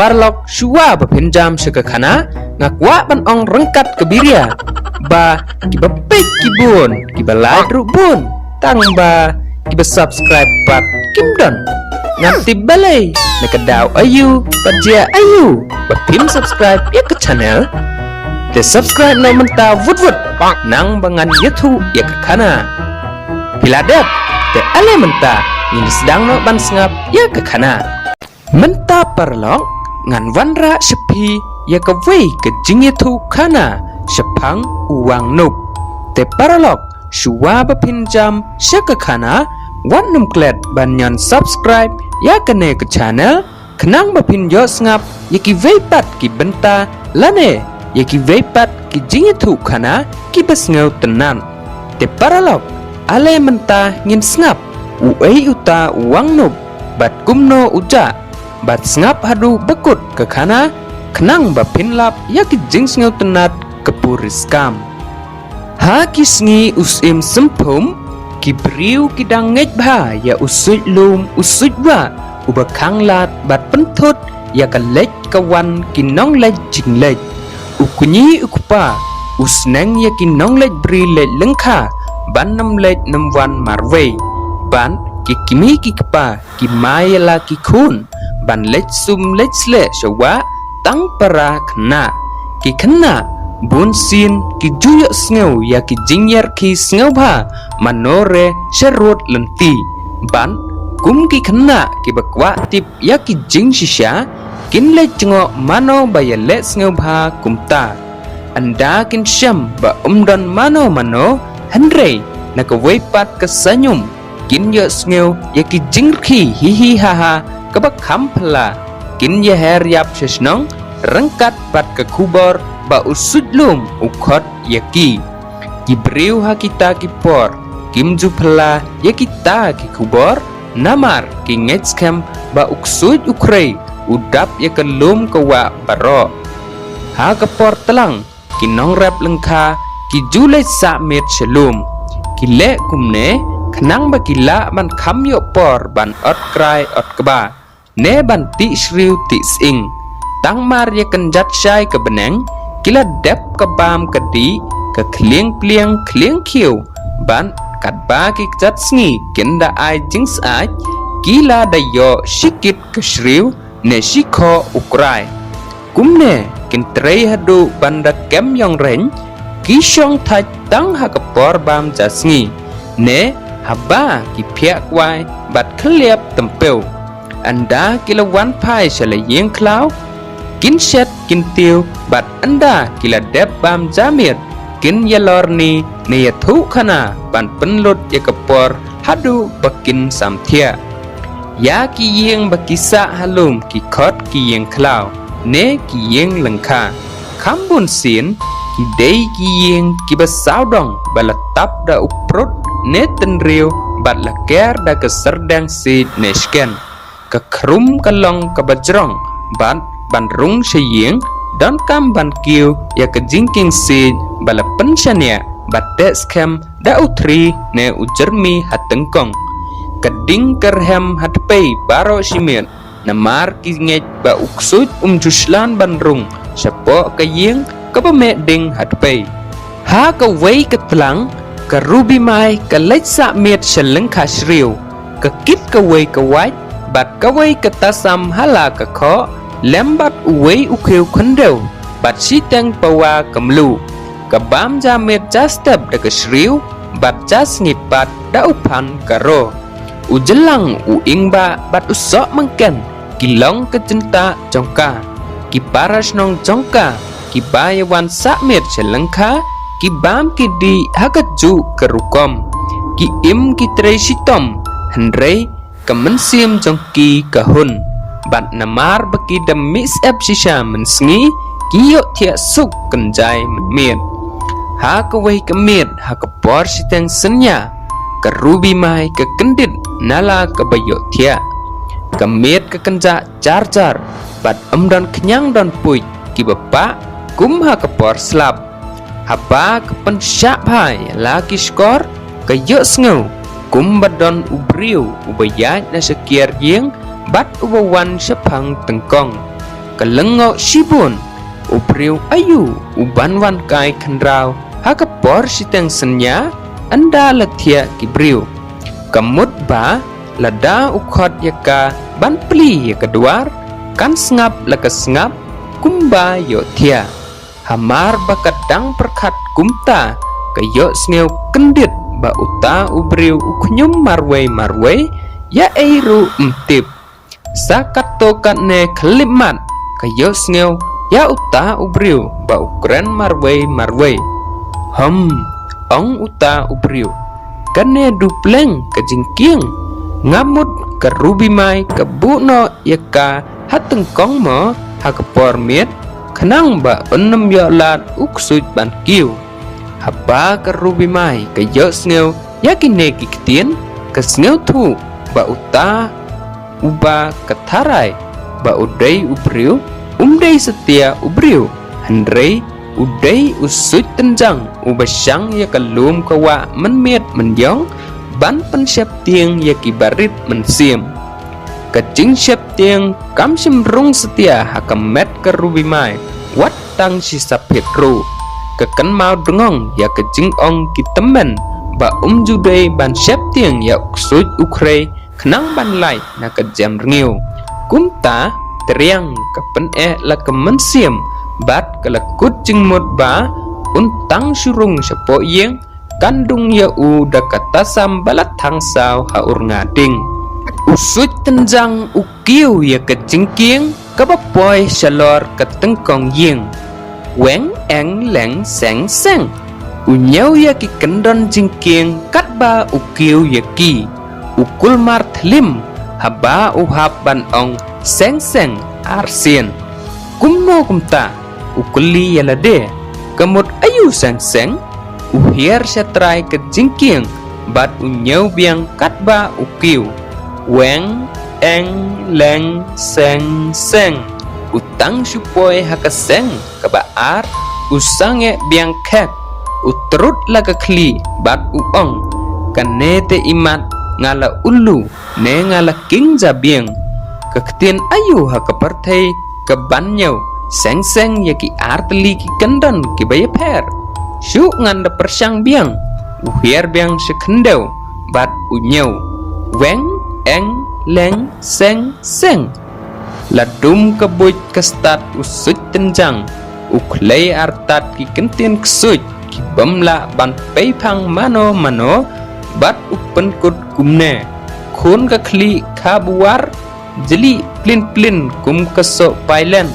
parlok shua bapinjam shakakana ngakwa ban ong rengkat kebiria ba kiba pek kibun kiba like rubun tang ba kiba subscribe pat kimdon nganti balai nakadaw ayu pajia ayu bapim subscribe ya ke channel te subscribe na menta vut nang bangan YouTube ya ke kana piladap te ale menta ini sedang no ban sengap ya ke kana menta parlok ngan wanra sepi ya ke wei ke jing YouTube kana sepang uang nup te parlok shua bapinjam syakakana wan num klet banyan subscribe ya kene ke channel kenang bapinjo sengap yaki veipat ki benta lane yaki veipat ki jingitu kana ki besngau tenan te paralok ale menta ngin sengap uei uta uang nup bat kumno uja bat sengap hadu bekut ke kana kenang bapinlap yaki jing sengau tenat kepuriskam ha kisngi usim sempum kibriu kidang ngej bha ya usuj lum usuj wa ubakang lat bat pentut ya kalej kawan kinong lej jing lej ukunyi ukupa usneng ya kinong lej bri lej lengkha ban nam lej nam wan marwei ban kikimi kikpa kimai la kikun ban lej sum lej sle shawa tang para kena kikena bun sin ki juyo sngew ya ki jingyer ki sngew bha manore sherut lenti ban kum ki khna ki bakwa tip ya ki jing shisha kin le chngo mano baya le sngew bha kumta anda kin sham ba umdon mano hanre na ka weipat ka sanyum kin yo sngew ya ki jing khi hi hi ha ha ka ba kham phla kin ye her yap shnong rengkat pat ka kubor ba usudlum ukhot yaki kibriu hakita kipor kimju phla yakita ki kubor namar ki ngetskem ba uksud ukrei udap yakelum kawa baro ha kapor telang kinong rap lengkha ki julai sa met shalum kile kumne khnang ba kila ban kham yo por ban ot krai ot kba ne ban ti shriu ti sing tang mar yakan jat shai ke beneng kila dep ke bam kedi ke klieng kiu ban kat ba ki jat sngi kenda ai jings ai kila dayo shikit ke shriu ne shikho ukrai kumne kin trei hadu banda kem yong ren ki shong thach tang ha kapor bam jasngi ne haba ki phiak wai bat khliap tempeu anda kila wan phai shala yeng klau kin set kin tiu bat anda kila dep bam jamir kin yalorni ne yathu khana ban penlut ya kapor hadu bakin samthia ya ki yeng bakisa halum ki khot ki yeng klau ne ki yeng lengkha khambun sin ki dei ki yeng ki basaudong balatap da uprut ne tenriu bat laker da keserdang si nesken ke krum kalong ke bajrong ban ban rung sheyeng don kam ban kiu ya ke jingking si bala penshania batte scam da utri ne ujermi hatengkong keding kerhem hatpei baro shimien namar kinget ba uksut juslan ban rung sapo kayeng ka pameding hatpei ha ka wei ketlang ka ruby mai ka lecha met sheleng khashriu ka kit ka wei ka wai bat ka wei ka tasam hala ka kho lembat uwei ukhiu khandeu bat siteng pawa kamlu kabam jamet jastep da kesriu bat jas ngipat da upan karo ujelang uingba bat usok mangken kilong kecinta jongka kiparas nong jongka kibayawan sakmet selengkha kibam kidi hakaju kerukom ki im kitrei sitom hendrei kemensim jongki kahun bat namar baki demis shisha mensngi kiyo tia suk kenjai menmir ha kawai kemir ha kapor siteng senya kerubi mai ke kendit nala ke bayo tia kemir ke kenja jar bat dan kenyang dan puy ki bapa kum ha kapor slap haba ke pensyak bai laki skor ke yo sngu kum badon ubriu ubayat na sekiar yeng bat ubawan sepang tengkong kelengo sibun ubriu ayu ubanwan kai kendrau hakapor siteng senya anda latia kibriu kemut ba lada ukhot yaka ban pli yaka duar kan sengap laka sengap kumba yo thia hamar bakadang perkat kumta kayo sneu kendit ba uta ubriu uknyum marwei ya eiru mtip sakato katne kelimat kayo sneu ya uta ubriu ba ukren marwei ong uta ubriu kane dupleng kejingking ngamut kerubi mai kebuno yaka hatengkong mo hakapor miet kenang ba enem yolat uksuj ban kiu haba kerubi mai kayo sneu yakine kiktin kesneu tu ba uta uba ketarai ba udai ubriu umdai setia ubriu handrei udai usuj tenjang ubasyang ya kalum kawa menmiet menjong ban pensiap tiang ya kibarit mensim kecing siap tiang kam simrung setia hakamet kerubi mai wat tang sisa petru keken mau dengong ya kecing ong kitemen ba judai ban siap tiang ya usuj ukre kenang ban lai na kejam rengiu kumta teriang kepen la kemensim bat kelekut jingmut ba untang surung sepo yeng kandung ya uda kata sambalat tangsau haur ngading usuj tenjang ukiu ya kejingking kabapoy shalor ketengkong yeng weng eng leng seng seng unyau ya ki kendon jingking katba ukiu ya ki ukul martlim haba uhab ban ong seng seng arsin kummo kumta ukuli yalade kemut ayu seng seng uhier setrai kejingking bat unyau biang katba ukiu weng eng leng seng seng utang supoy hakaseng kabaar usange biang kek utrut laga kli bat uong kanete imat ngala ulu ne ngala king jabiang kektin ayu hakaparthai kebanyau seng seng yaki artli ki kendon ki bayeper syu nganda persyang biang uhier biang sekendeu bat unyau weng eng leng seng seng ladum kebuj kestat usuj tenjang uklei artat ki kentin kesuj ki bamla ban peipang mano bat upen kut kumne khun ka khli khabuar jeli plin kum keso pailen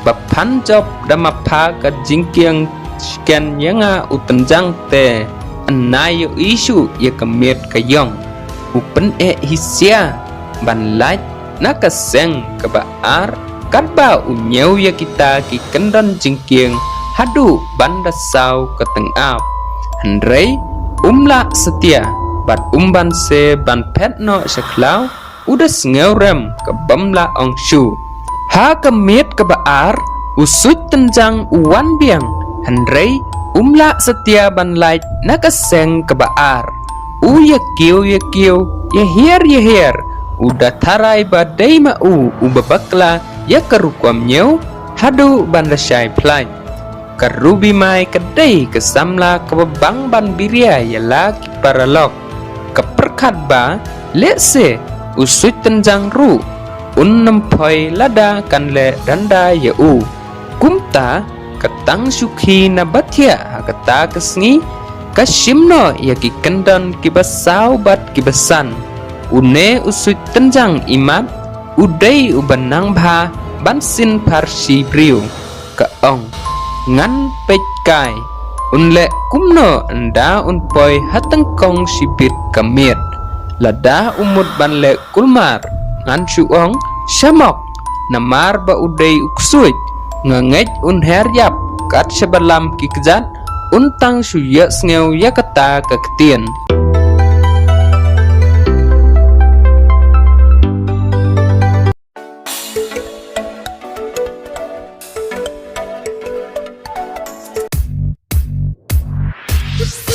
bapan job dama pha ka jingkiang scan yanga utenjang te anayo isu ya kemiet kayong upen hisia ban laj nakaseng kebaar katba unyau ya kita ki kendon jingkiang hadu banda sau ketengap handrei umla setia bat umban se ban petno seklau udah sengeurem ke bamla ongshu ha kemiet kebaar usuj tenjang uwan biang handrei umla setia ban lait nakaseng kebaar ya kiu ya hier udah tarai badai mau ubabakla ya kerukwam nyau hadu banda syai plai kerubi mai kedai kesamla kebang ban biria ya laki paralok keperkat ba lese usuj tenjang ru unnempoi lada kanle danda ya kumta ketang sukhi na bathia hakata kesngi kasimno ya ki kendon ki basau bat ki besan une usuj tenjang imat udai ubanang bha bansin parsi briu ka ong ngan pejkai unle kumno anda unpoi hatengkong sibit kamiet lada umut banle kulmar ngan suong syamok namar ba udai uksuj ngangej unher yap kat sebalam kikjat untang suya sneu ya kata keketien You